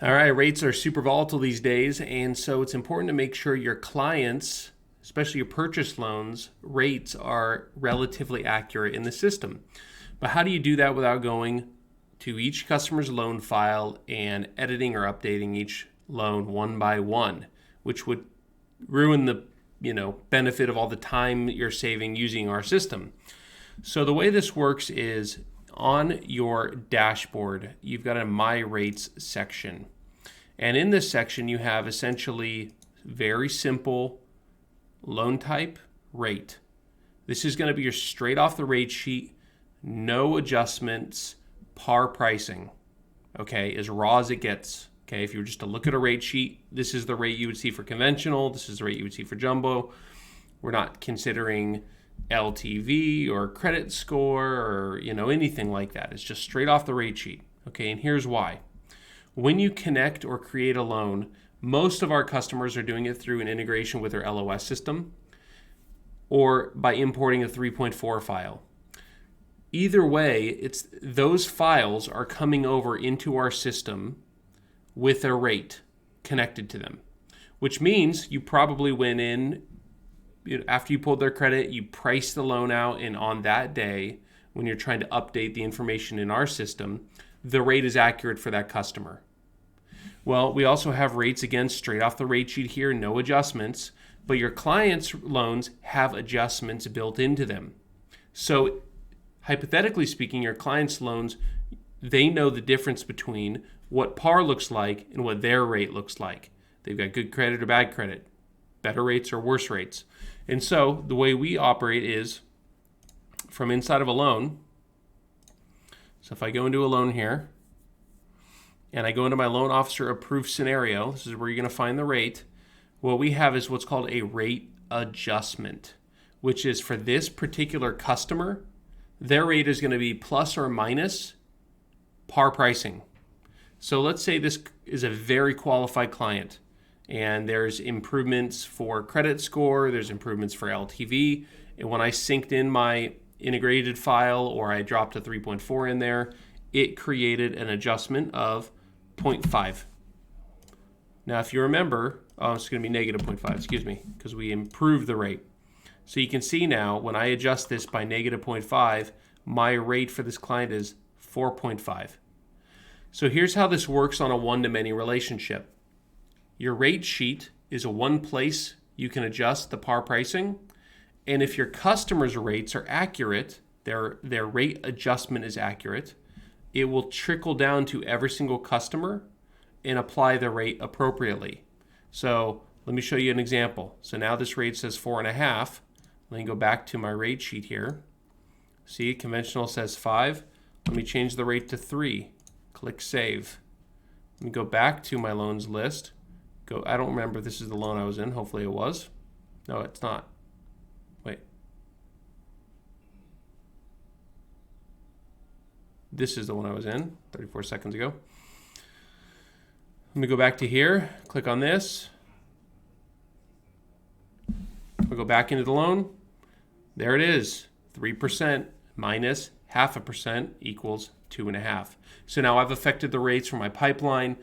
All right, rates are super volatile these days, and so it's important to make sure your clients, especially your purchase loans, rates are relatively accurate in the system. But how do you do that without going to each customer's loan file and editing or updating each loan one by one, which would ruin the benefit of all the time you're saving using our system. So the way this works is on your dashboard, you've got a My Rates section. And in this section, you have essentially very simple loan type rate. This is going to be your straight off the rate sheet, no adjustments, par pricing, okay, as raw as it gets. Okay, if you were just to look at a rate sheet, this is the rate you would see for conventional, this is the rate you would see for jumbo. We're not considering LTV or credit score or anything like that. It's just straight off the rate sheet. Okay, and here's why. When you connect or create a loan, most of our customers are doing it through an integration with their LOS system or by importing a 3.4 file. Either way, it's those files are coming over into our system with a rate connected to them, which means you probably went in after you pulled their credit, you priced the loan out, and on that day, when you're trying to update the information in our system, the rate is accurate for that customer. Well, we also have rates, again, straight off the rate sheet here, no adjustments, but your clients' loans have adjustments built into them. So hypothetically speaking, your clients' loans, they know the difference between what par looks like and what their rate looks like. They've got good credit or bad credit, better rates or worse rates. And so the way we operate is from inside of a loan. So if I go into a loan here and I go into my loan officer approved scenario, this is where you're going to find the rate. What we have is what's called a rate adjustment, which is for this particular customer, their rate is going to be plus or minus par pricing. So let's say this is a very qualified client and there's improvements for credit score, there's improvements for LTV. And when I synced in my integrated file or I dropped a 3.4 in there, it created an adjustment of 0.5. Now, if you remember, it's going to be negative 0.5, excuse me, because we improved the rate. So you can see now when I adjust this by negative 0.5, my rate for this client is 4.5. So here's how this works on a one-to-many relationship. Your rate sheet is a one place you can adjust the par pricing. And if your customers' rates are accurate, their rate adjustment is accurate, it will trickle down to every single customer and apply the rate appropriately. So let me show you an example. So now this rate says 4.5. Let me go back to my rate sheet here. See, conventional says 5. Let me change the rate to 3. Click Save. Let me go back to my loans list. I don't remember if this is the loan I was in. Hopefully it was. No, it's not. Wait. This is the one I was in 34 seconds ago. Let me go back to here. Click on this. I'll go back into the loan. There it is. 3% minus 0.5% equals 2.5. So now I've affected the rates for my pipeline.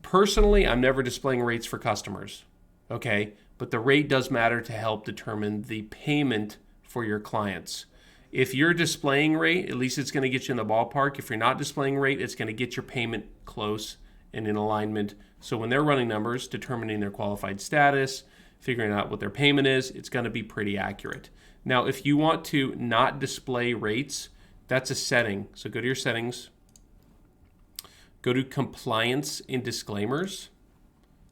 Personally, I'm never displaying rates for customers, okay? But the rate does matter to help determine the payment for your clients. If you're displaying rate, at least it's going to get you in the ballpark. If you're not displaying rate, it's going to get your payment close and in alignment. So when they're running numbers, determining their qualified status, figuring out what their payment is, it's going to be pretty accurate. Now, if you want to not display rates, that's a setting. So go to your settings. Go to Compliance and Disclaimers.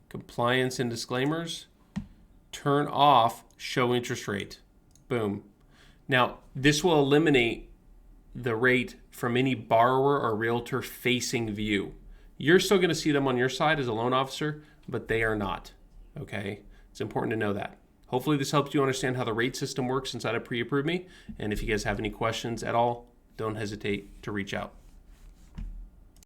Compliance and Disclaimers. Turn off Show Interest Rate. Boom. Now, this will eliminate the rate from any borrower or realtor facing view. You're still going to see them on your side as a loan officer, but they are not. Okay? It's important to know that. Hopefully this helps you understand how the rate system works inside of Pre-Approve Me. And if you guys have any questions at all, don't hesitate to reach out.